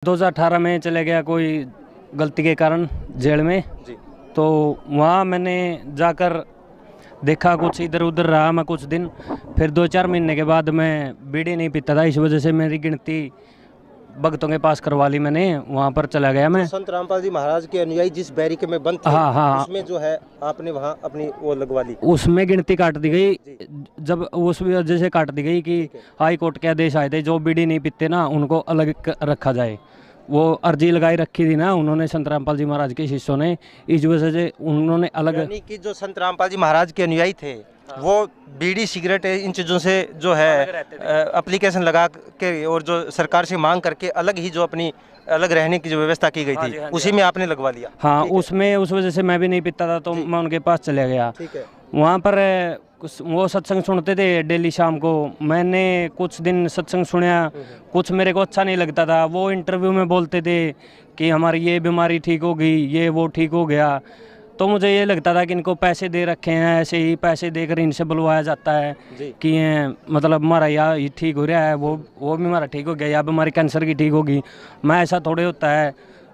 2018 में चले गया कोई गलती के कारण जेल में जी। तो वहाँ मैंने जाकर देखा, कुछ इधर उधर रहा मैं कुछ दिन। फिर 2-4 महीने के बाद मैं बीड़ी नहीं पीता था, इस वजह से मेरी गिनती भक्तों के पास करवा ली मैंने, वहाँ पर चला गया मैं। संत रामपाल जी महाराज के अनुयायी जिस बैरिके में बंद थे, हाँ हाँ, उसमें जो है आपने वहाँ अपनी वो लगवा ली। उसमें गिनती काट दी गई। जी। जब उस वजह से काट दी गई कि ठीक है। हाई कोर्ट के आदेश आए थे जो बीड़ी नहीं पीते ना उनको अलग रखा जाए। वो अर्जी लगाई रखी थी ना उन्होंने, संत रामपाल जी महाराज के शिष्यों ने, इस वजह से उन्होंने अलग। यानी कि जो संत रामपाल जी महाराज के अनुयायी थे वो बीड़ी सिगरेट इन चीज़ों से जो है एप्लीकेशन लगा के और जो सरकार से मांग करके अलग ही जो अपनी अलग रहने की जो व्यवस्था की गई हाँ थी, जी, हाँ जी, उसी में आपने लगवा लिया। हाँ, ठीक है। उसमें उस वजह से मैं भी नहीं पीता था तो जी। मैं उनके पास चले गया। ठीक है। वहाँ पर वो सत्संग सुनते थे डेली शाम को। मैंने कुछ दिन सत्संग सुना, कुछ मेरे को अच्छा नहीं लगता था। वो इंटरव्यू में बोलते थे कि हमारी ये बीमारी ठीक हो गई, ये वो ठीक हो गया। तो मुझे ये लगता था कि इनको पैसे दे रखे हैं, ऐसे ही पैसे देकर इनसे बुलवाया जाता है जी। कि मतलब हमारा या ये ठीक हो रहा है, वो भी हमारा ठीक हो गया, या बीमारी कैंसर की ठीक होगी। मैं ऐसा थोड़े होता है।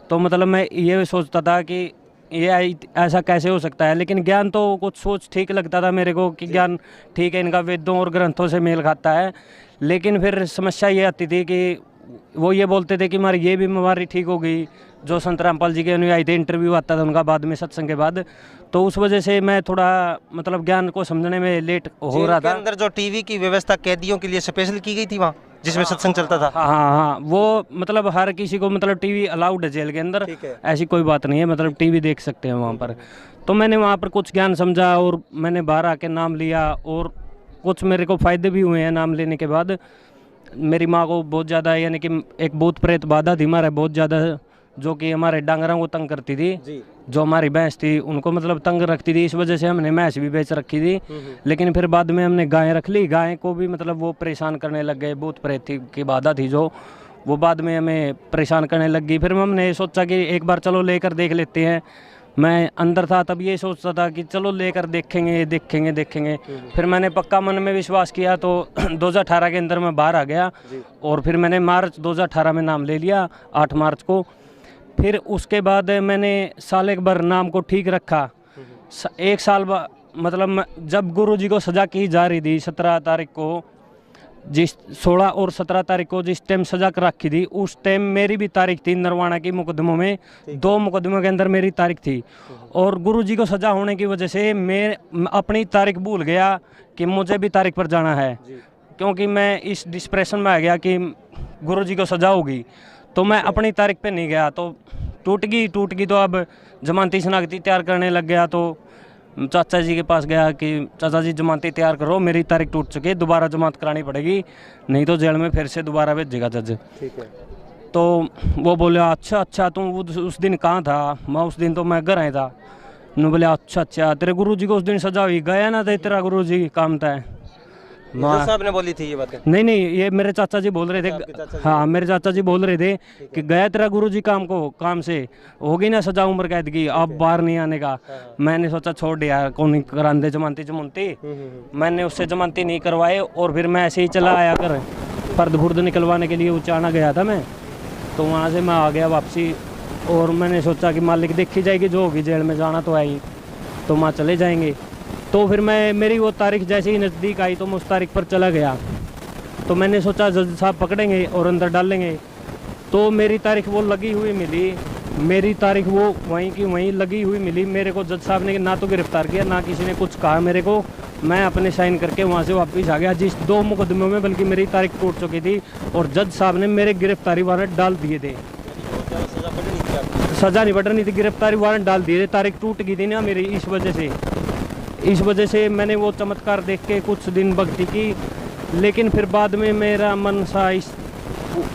तो मतलब मैं ये सोचता था कि ये ऐसा कैसे हो सकता है। लेकिन ज्ञान तो कुछ सोच ठीक लगता था मेरे को कि ज्ञान ठीक है, इनका वेदों और ग्रंथों से मेल खाता है। लेकिन फिर समस्या ये आती थी कि वो ये बोलते थे कि हमारी ये भी बीमारी ठीक हो गई। जो संत रामपाल जी के अनुयायी थे, इंटरव्यू आता था उनका बाद में सत्संग के बाद, तो उस वजह से मैं थोड़ा मतलब ज्ञान को समझने में लेट हो रहा जेल के था। अंदर जो टीवी की व्यवस्था कैदियों के लिए स्पेशल की गई थी वहाँ, जिसमें सत्संग चलता था। हाँ हाँ हाँ, वो मतलब हर किसी को मतलब टीवी अलाउड है जेल के अंदर, ठीक है। ऐसी कोई बात नहीं है, मतलब टीवी देख सकते हैं वहाँ पर। तो मैंने वहाँ पर कुछ ज्ञान समझा और मैंने बाहर आके नाम लिया और कुछ मेरे को फ़ायदे भी हुए हैं नाम लेने के बाद। मेरी माँ को बहुत ज़्यादा यानी कि एक भूत प्रेत बाधा थी हमारे बहुत ज़्यादा, जो कि हमारे डांगरों को तंग करती थी। जी। जो हमारी भैंस थी उनको मतलब तंग रखती थी, इस वजह से हमने भैंस भी बेच रखी थी। लेकिन फिर बाद में हमने गाय रख ली। गाय को भी मतलब वो परेशान करने लग गए, भूत प्रेत की बाधा थी जो, वो बाद में हमें परेशान करने लग गई। फिर हमने सोचा कि एक बार चलो लेकर देख लेते हैं। मैं अंदर था तब ये सोचता था कि चलो लेकर देखेंगे देखेंगे देखेंगे। फिर मैंने पक्का मन में विश्वास किया तो 2018 के अंदर मैं बाहर आ गया। और फिर मैंने मार्च 2018 में नाम ले लिया, 8 मार्च को। फिर उसके बाद मैंने साल एक बार नाम को ठीक रखा। एक साल मतलब जब गुरु जी को सज़ा की जा रही थी 17 तारीख को, जिस 16 और 17 तारीख को जिस टाइम सजा कर रखी थी, उस टाइम मेरी भी तारीख थी नरवाना की मुकदमों में। 2 मुकदमों के अंदर मेरी तारीख थी। और गुरु जी को सजा होने की वजह से मैं अपनी तारीख भूल गया कि मुझे भी तारीख पर जाना है, क्योंकि मैं इस डिस्प्रेशन में आ गया कि गुरु जी को सजा होगी। तो मैं अपनी तारीख पे नहीं गया, तो टूट गई। तो अब जमानती शनाख्ती तैयार करने लग गया। तो चाचा जी के पास गया कि चाचा जी जमानती तैयार करो, मेरी तारीख टूट चुकी है, दोबारा जमानत करानी पड़ेगी, नहीं तो जेल में फिर से दोबारा भेजेगा जज। ठीक है। तो वो बोले अच्छा तुम उस दिन कहाँ था? मैं उस दिन तो मैं घर आया था। उन्होंने बोले अच्छा तेरे गुरु जी को उस दिन सजा हुई, गया ना थे तेरा गुरु जी काम था। जज साहब ने बोली थी ये बातें? नहीं, ये मेरे चाचा जी बोल रहे थे। हाँ, मेरे चाचा जी बोल रहे थे कि गया तेरा गुरुजी काम से होगी ना सजा उम्र कैद की, अब बाहर नहीं आने का। मैंने सोचा छोड़ दिया, कौन करांदे जमानती। मैंने उससे जमानती नहीं करवाए और फिर मैं ऐसे ही चला आया कर फर्द फुर्द निकलवाने के लिए उचाना गया था मैं। तो वहाँ से मैं आ गया वापसी और मैंने सोचा कि मालिक देखी जाएगी, जो होगी जेल में जाना तो है ही, तो वहाँ चले जाएंगे। तो फिर मेरी वो तारीख जैसे ही नज़दीक आई तो मैं उस तारीख पर चला गया। तो मैंने सोचा जज साहब पकड़ेंगे और अंदर डालेंगे। तो मेरी तारीख वो लगी हुई मिली, मेरी तारीख वो वहीं की वहीं लगी हुई मिली। मेरे को जज साहब ने ना तो गिरफ्तार किया, ना किसी ने कुछ कहा मेरे को। मैं अपने साइन करके वहाँ से वापस आ गया, जिस 2 मुकदमों में बल्कि मेरी तारीख टूट चुकी थी और जज साहब ने मेरे गिरफ्तारी वारंट डाल दिए थे। सज़ा नहीं बढ़ रही थी, गिरफ्तारी वारंट डाल दिए थे, तारीख टूट गई थी ना मेरी। इस वजह से मैंने वो चमत्कार देख के कुछ दिन भक्ति की। लेकिन फिर बाद में मेरा मन सा इस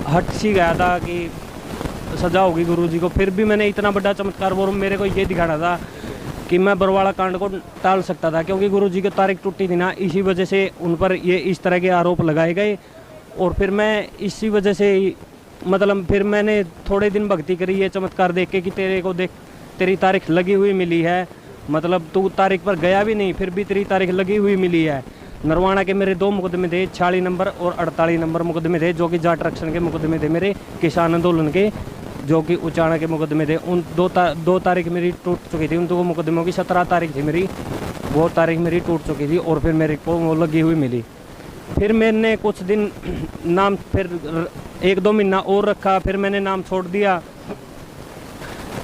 हट सी गया था कि सजा होगी गुरु जी को। फिर भी मैंने इतना बड़ा चमत्कार वो मेरे को ये दिखाना था कि मैं बरवाड़ा कांड को टाल सकता था, क्योंकि गुरु जी की तारीख टूटी थी ना, इसी वजह से उन पर ये इस तरह के आरोप लगाए गए। और फिर मैं इसी वजह से मतलब फिर मैंने थोड़े दिन भक्ति करी ये चमत्कार देख के कि तेरी तारीख लगी हुई मिली है, मतलब तू तारीख पर गया भी नहीं फिर भी तेरी तारीख लगी हुई मिली है। नरवाना के मेरे 2 मुकदमे थे, 46 नंबर और 48 नंबर मुकदमे थे, जो कि जाट आरक्षण के मुकदमे थे मेरे, किसान आंदोलन के, जो कि उचाना के मुकदमे थे। उन 2 तारीख मेरी टूट चुकी थी, उन 2 मुकदमों की 17 तारीख थी मेरी, वो तारीख मेरी टूट चुकी थी और फिर मेरे को वो लगी हुई मिली। फिर मैंने कुछ दिन नाम फिर 1-2 महीना और रखा, फिर मैंने नाम छोड़ दिया।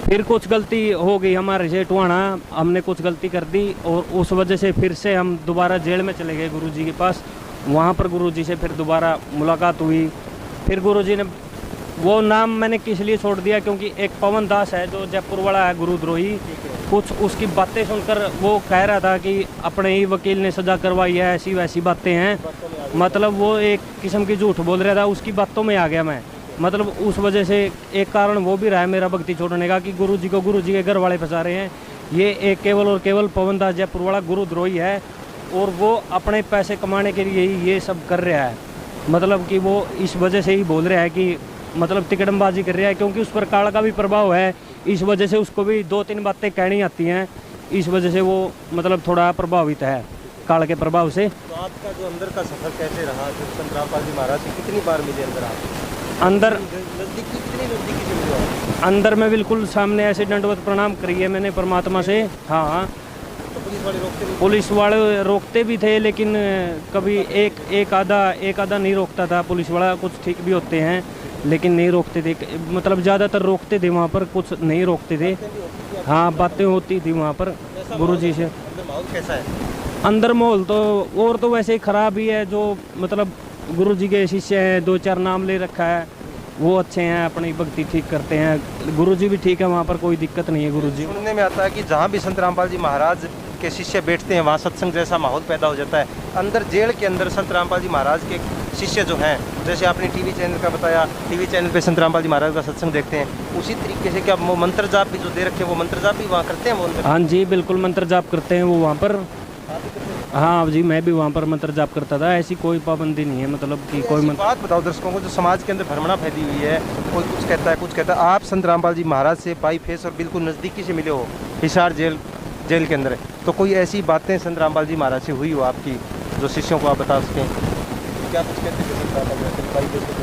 फिर कुछ गलती हो गई हमारे से टुहाना, हमने कुछ गलती कर दी और उस वजह से फिर से हम दोबारा जेल में चले गए गुरुजी के पास। वहाँ पर गुरुजी से फिर दोबारा मुलाकात हुई। फिर गुरुजी ने वो नाम मैंने किस लिए छोड़ दिया, क्योंकि एक पवन दास है जो जयपुर वाला है गुरुद्रोही, कुछ उसकी बातें सुनकर वो कह रहा था कि अपने ही वकील ने सजा करवाई है, ऐसी वैसी बातें हैं, मतलब वो एक किस्म की झूठ बोल रहा था, उसकी बातों में आ गया मैं। मतलब उस वजह से एक कारण वो भी रहा है मेरा भक्ति छोड़ने का कि गुरुजी को गुरुजी के घर वाले फंसा रहे हैं। ये एक केवल और केवल पवन दास जयपुर वाला गुरुद्रोही है और वो अपने पैसे कमाने के लिए ही ये सब कर रहा है। मतलब कि वो इस वजह से ही बोल रहा है कि मतलब तिकड़मबाजी कर रहा है, क्योंकि उस पर काल का भी प्रभाव है, इस वजह से उसको भी 2-3 बातें कहनी आती हैं, इस वजह से वो मतलब थोड़ा प्रभावित है काल के प्रभाव से। तो आपका जो अंदर का सफर कैसे रहा? संत रामपाल जी महाराज से कितनी बार मिले अंदर आप? अंदर नजदीकी, कितनी नजदीकी से मिले आप? अंदर में बिल्कुल सामने ऐसे दंडवत प्रणाम करी है मैंने परमात्मा से। हाँ, तो पुलिस वाले रोकते नहीं? पुलिस वाले रोकते भी थे, लेकिन कभी एक आधा नहीं रोकता था पुलिस वाला, कुछ ठीक भी होते हैं लेकिन नहीं रोकते थे, मतलब ज़्यादातर रोकते थे वहाँ पर, कुछ नहीं रोकते थे। हाँ, बातें होती थी वहाँ पर गुरुजी से। अंदर माहौल कैसा है? अंदर माहौल तो और तो वैसे ही ख़राब ही है, जो मतलब गुरुजी के शिष्य हैं, 2-4 नाम ले रखा है, वो अच्छे हैं, अपनी भक्ति ठीक करते हैं, गुरुजी भी ठीक है, वहाँ पर कोई दिक्कत नहीं है गुरुजी। सुनने में आता है कि जहाँ भी संत रामपाल जी महाराज के शिष्य बैठते हैं वहाँ सत्संग जैसा माहौल पैदा हो जाता है। अंदर जेल के अंदर संत रामपाल जी महाराज के शिष्य जो हैं, जैसे आपने टीवी चैनल का बताया, टीवी चैनल पे संत रामपाल जी महाराज का सत्संग देखते हैं, उसी तरीके से क्या वो मंत्र जाप भी जो दे रखे हैं, वो मंत्र जाप भी वहाँ करते हैं वो अंदर? हाँ जी, बिल्कुल मंत्र जाप करते हैं वो वहाँ पर। हाँ जी, मैं भी वहाँ पर मंत्र जाप करता था, ऐसी कोई पाबंदी नहीं है, मतलब कि कोई बात बताओ दर्शकों को, जो समाज के अंदर भ्रमणा फैली हुई है, कोई कुछ कहता है कुछ कहता है, आप संत रामपाल जी महाराज से बाई फेस और बिल्कुल नज़दीकी से मिले हो हिसार जेल के अंदर, तो कोई ऐसी बातें संत रामपाल जी महाराज से हुई हो आपकी जो शिष्यों को आप बता सकें? क्या कुछ कहते थे संत रामपाल जी?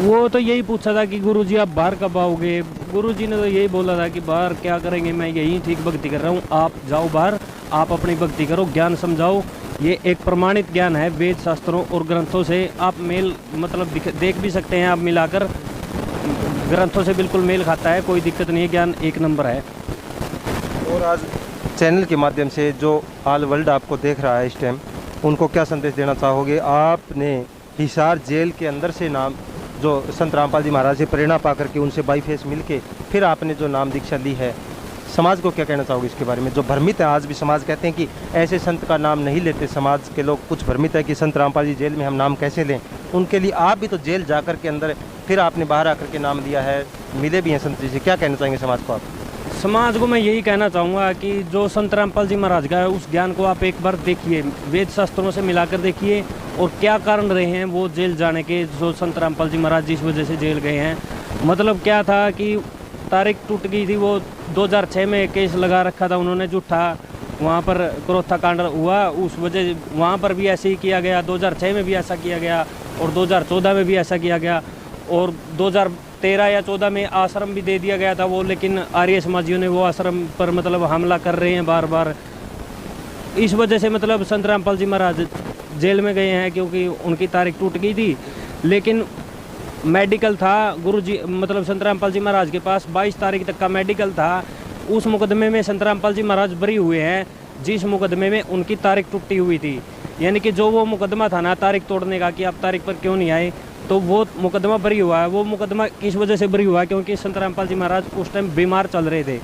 वो तो यही पूछा था कि गुरुजी आप बाहर कब आओगे? गुरुजी ने तो यही बोला था कि बाहर क्या करेंगे, मैं यही ठीक भक्ति कर रहा हूँ, आप जाओ बाहर, आप अपनी भक्ति करो, ज्ञान समझाओ, ये एक प्रमाणित ज्ञान है वेद शास्त्रों और ग्रंथों से, आप मेल मतलब देख भी सकते हैं, आप मिलाकर ग्रंथों से बिल्कुल मेल खाता है, कोई दिक्कत नहीं है, ज्ञान एक नंबर है। और आज चैनल के माध्यम से जो ऑल वर्ल्ड आपको देख रहा है इस टाइम, उनको क्या संदेश देना चाहोगे? आपने हिसार जेल के अंदर से नाम जो संत रामपाल जी महाराज से प्रेरणा पा करके उनसे बाई फेस मिल के फिर आपने जो नाम दीक्षा ली है, समाज को क्या कहना चाहोगे इसके बारे में? जो भ्रमित है आज भी, समाज कहते हैं कि ऐसे संत का नाम नहीं लेते, समाज के लोग कुछ भ्रमित है कि संत रामपाल जी जेल में हम नाम कैसे लें, उनके लिए आप भी तो जेल जा कर के अंदर फिर आपने बाहर आकर के नाम लिया है, मिले भी हैं संत जी से, क्या कहना चाहेंगे समाज को आप? समाज को मैं यही कहना चाहूँगा कि जो संत रामपाल जी महाराज का है उस ज्ञान को आप एक बार देखिए, वेद शास्त्रों से मिलाकर देखिए, और क्या कारण रहे हैं वो जेल जाने के, जो संत रामपाल जी महाराज जिस वजह से जेल गए हैं। मतलब क्या था कि तारीख टूट गई थी, वो 2006 में केस लगा रखा था उन्होंने झूठा, वहाँ पर क्रोथा कांड हुआ, उस वजह वहाँ पर भी ऐसे ही किया गया, 2006 में भी ऐसा किया गया और 2014 में भी ऐसा किया गया, और 2013 या 14 में आश्रम भी दे दिया गया था वो, लेकिन आर्य समाजियों ने वो आश्रम पर मतलब हमला कर रहे हैं बार बार। इस वजह से मतलब संत रामपाल जी महाराज जेल में गए हैं, क्योंकि उनकी तारीख टूट गई थी। लेकिन मेडिकल था गुरुजी, मतलब संत रामपाल जी महाराज के पास 22 तारीख तक का मेडिकल था। उस मुकदमे में संत रामपाल जी महाराज बरी हुए हैं, जिस मुकदमे में उनकी तारीख टूटी हुई थी। यानी कि जो वो मुकदमा था ना तारीख तोड़ने का कि आप तारीख पर क्यों नहीं आए, तो वो मुकदमा बरी हुआ है। वो मुकदमा किस वजह से बरी हुआ है? क्योंकि संत रामपाल जी महाराज उस टाइम बीमार चल रहे थे,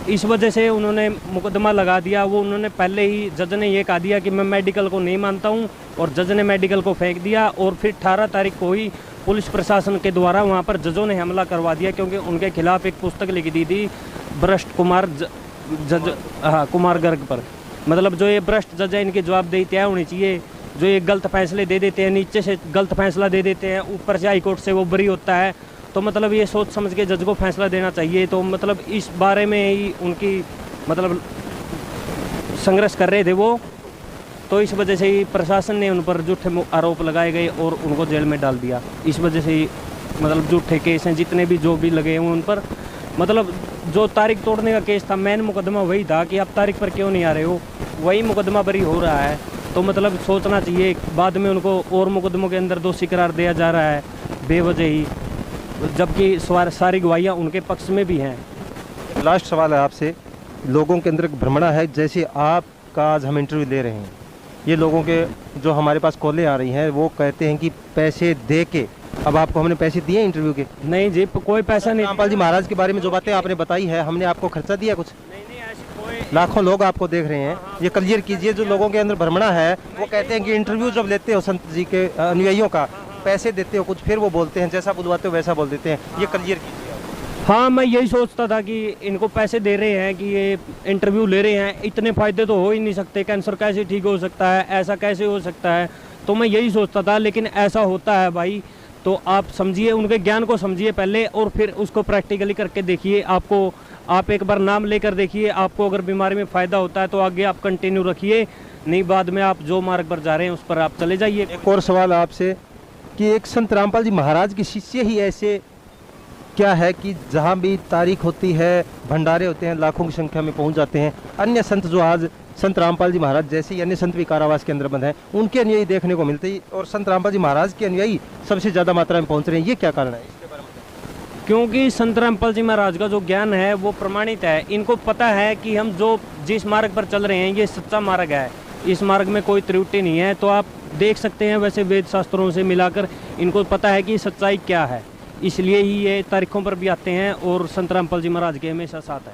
इस वजह से उन्होंने मुकदमा लगा दिया। वो उन्होंने पहले ही, जज ने ये कहा दिया कि मैं मेडिकल को नहीं मानता हूँ, और जज ने मेडिकल को फेंक दिया। और फिर 18 तारीख को ही पुलिस प्रशासन के द्वारा वहाँ पर जजों ने हमला करवा दिया, क्योंकि उनके खिलाफ एक पुस्तक लिख दी थी भ्रष्ट कुमार जज, हाँ, कुमार गर्ग पर। मतलब जो ये भ्रष्ट जज है, इनकी जवाबदेही तय होनी चाहिए। जो ये गलत फैसले दे देते हैं, नीचे से गलत फैसला दे देते हैं, ऊपर से हाईकोर्ट से वो बरी होता है, तो मतलब ये सोच समझ के जज को फैसला देना चाहिए। तो मतलब इस बारे में ही उनकी मतलब संघर्ष कर रहे थे वो। तो इस वजह से ही प्रशासन ने उन पर झूठे आरोप लगाए गए और उनको जेल में डाल दिया। इस वजह से ही मतलब झूठे केस हैं जितने भी जो भी लगे हुए उन पर, मतलब जो तारीख तोड़ने का केस था, मेन मुकदमा वही था कि आप तारीख पर क्यों नहीं आ रहे हो, वही मुकदमा बरी हो रहा है। तो मतलब सोचना चाहिए, बाद में उनको और मुकदमों के अंदर दोषी करार दिया जा रहा है बेवजह ही, जबकि सारी गवाहियाँ उनके पक्ष में भी हैं। लास्ट सवाल है आपसे, लोगों के अंदर एक भ्रमणा है, जैसे आपका आज हम इंटरव्यू ले रहे हैं, ये लोगों के जो हमारे पास कॉलें आ रही हैं वो कहते हैं कि पैसे दे के, अब आपको हमने पैसे दिए इंटरव्यू के? नहीं जी, कोई पैसा नहीं। रामपाल जी महाराज के बारे में जो बातें आपने बताई है, हमने आपको खर्चा दिया कुछ? नहीं, ऐसी कोई। लाखों लोग आपको देख रहे हैं, ये क्लियर कीजिए। जो लोगों के अंदर भ्रमणा है वो कहते हैं कि इंटरव्यू जब लेते हो संत जी के अनुयायियों का, पैसे देते हो कुछ, फिर वो बोलते हैं जैसा बुलवाते हो वैसा बोल देते हैं, ये क्लियर कीजिए। हाँ, मैं यही सोचता था कि इनको पैसे दे रहे हैं कि ये इंटरव्यू ले रहे हैं, इतने फ़ायदे तो हो ही नहीं सकते, कैंसर कैसे ठीक हो सकता है, ऐसा कैसे हो सकता है, तो मैं यही सोचता था। लेकिन ऐसा होता है भाई, तो आप समझिए, उनके ज्ञान को समझिए पहले और फिर उसको प्रैक्टिकली करके देखिए। आप एक बार नाम लेकर देखिए, आपको अगर बीमारी में फ़ायदा होता है तो आगे आप कंटिन्यू रखिए, नहीं बाद में आप जो मार्ग पर जा रहे हैं उस पर आप चले जाइए। एक और सवाल आपसे कि एक संत रामपाल जी महाराज के शिष्य ही ऐसे क्या है कि जहाँ भी तारीख होती है, भंडारे होते हैं, लाखों की संख्या में पहुँच जाते हैं। अन्य संत जो आज संत रामपाल जी महाराज जैसे ही अन्य संत भी कारावास के अंदर बंद हैं, उनके अनुयायी देखने को मिलते ही, और संत रामपाल जी महाराज के अनुयायी सबसे ज़्यादा मात्रा में पहुँच रहे हैं, ये क्या कारण है? इसके बारे में क्योंकि संत रामपाल जी महाराज का जो ज्ञान है वो प्रमाणित है। इनको पता है कि हम जिस मार्ग पर चल रहे हैं ये सच्चा मार्ग है, इस मार्ग में कोई त्रुटि नहीं है। तो आप देख सकते हैं, वैसे वेद शास्त्रों से मिलाकर इनको पता है कि सच्चाई क्या है, इसलिए ही ये तारीखों पर भी आते हैं और संत रामपाल जी महाराज के हमेशा साथ है।